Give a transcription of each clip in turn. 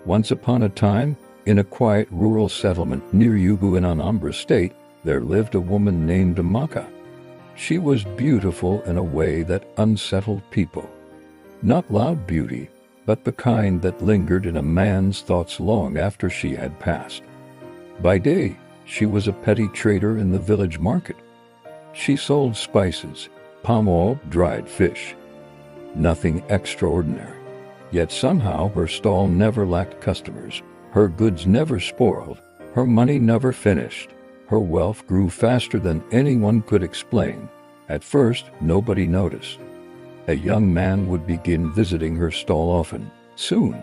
Once upon a time, in a quiet rural settlement near Yubu in Anambra State, there lived a woman named Amaka. She was beautiful in a way that unsettled people. Not loud beauty, but the kind that lingered in a man's thoughts long after she had passed. By day, she was a petty trader in the village market. She sold spices, palm oil, dried fish. Nothing extraordinary. Yet somehow her stall never lacked customers, her goods never spoiled, her money never finished. Her wealth grew faster than anyone could explain. At first, nobody noticed. A young man would begin visiting her stall often. Soon,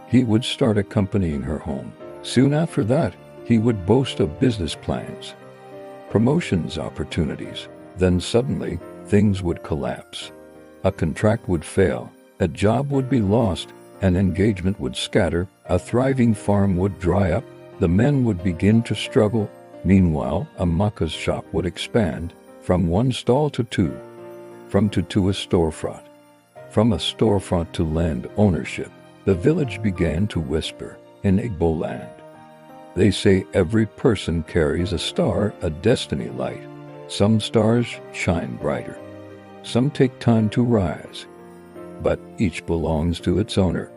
he would start accompanying her home. Soon after that, he would boast of business plans, promotions opportunities. Then suddenly, things would collapse. A contract would fail, a job would be lost, an engagement would scatter, a thriving farm would dry up, the men would begin to struggle. Meanwhile, Amaka's shop would expand, from one stall to two, from two to a storefront, from a storefront to land ownership. The village began to whisper, in Igbo land. They say every person carries a star, a destiny light. Some stars shine brighter. Some take time to rise. But each belongs to its owner.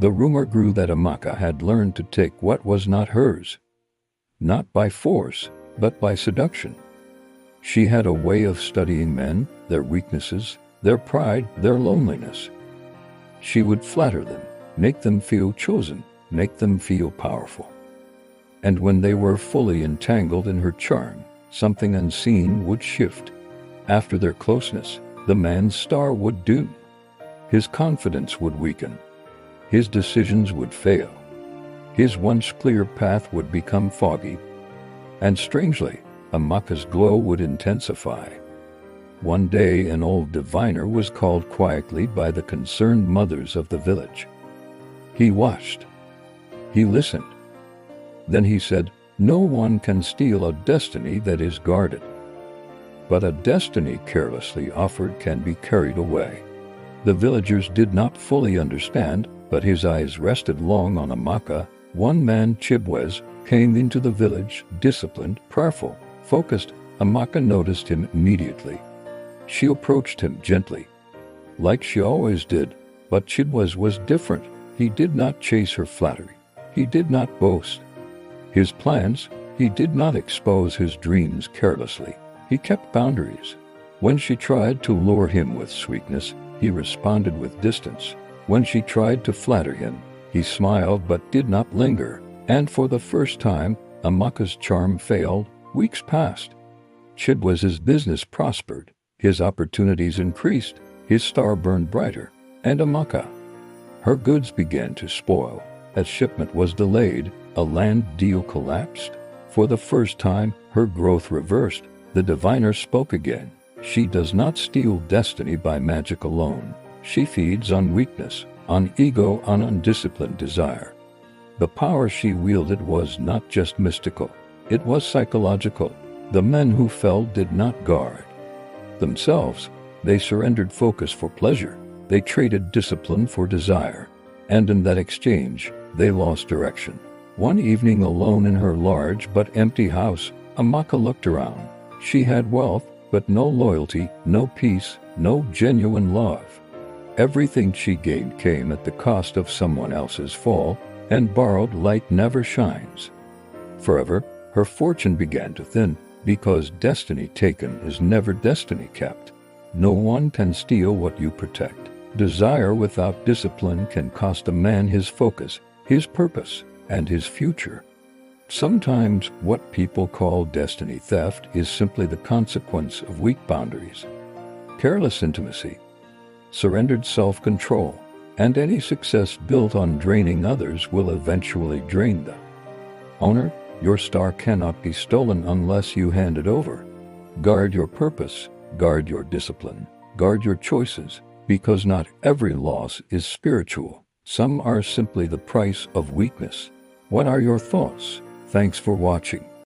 The rumor grew that Amaka had learned to take what was not hers. Not by force, but by seduction. She had a way of studying men, their weaknesses, their pride, their loneliness. She would flatter them, make them feel chosen, make them feel powerful. And when they were fully entangled in her charm, something unseen would shift. After their closeness, the man's star would dim. His confidence would weaken. His decisions would fail. His once clear path would become foggy. And strangely, Amaka's glow would intensify. One day an old diviner was called quietly by the concerned mothers of the village. He watched. He listened. Then he said, "No one can steal a destiny that is guarded. But a destiny carelessly offered can be carried away." The villagers did not fully understand, but his eyes rested long on Amaka. One man, Chibwez, came into the village, disciplined, prayerful, focused. Amaka noticed him immediately. She approached him gently, like she always did, but Chibwez was different. He did not chase her flattery. He did not boast his plans. He did not expose his dreams carelessly. He kept boundaries. When she tried to lure him with sweetness, he responded with distance. When she tried to flatter him, he smiled but did not linger. And for the first time, Amaka's charm failed. Weeks passed. Chibwez's business prospered. His opportunities increased. His star burned brighter. And Amaka, her goods began to spoil. A shipment was delayed. A land deal collapsed. For the first time, her growth reversed. The diviner spoke again. She does not steal destiny by magic alone. She feeds on weakness, on ego, on undisciplined desire. The power she wielded was not just mystical. It was psychological. The men who fell did not guard themselves. They surrendered focus for pleasure. They traded discipline for desire. And in that exchange, they lost direction. One evening alone in her large but empty house, Amaka looked around. She had wealth, but no loyalty, no peace, no genuine love. Everything she gained came at the cost of someone else's fall, and borrowed light never shines forever. Her fortune began to thin, because destiny taken is never destiny kept. No one can steal what you protect. Desire without discipline can cost a man his focus, his purpose, and his future. Sometimes what people call destiny theft is simply the consequence of weak boundaries, careless intimacy, surrendered self-control, and any success built on draining others will eventually drain them. Owner, your star cannot be stolen unless you hand it over. Guard your purpose, guard your discipline, guard your choices, because not every loss is spiritual. Some are simply the price of weakness. What are your thoughts? Thanks for watching.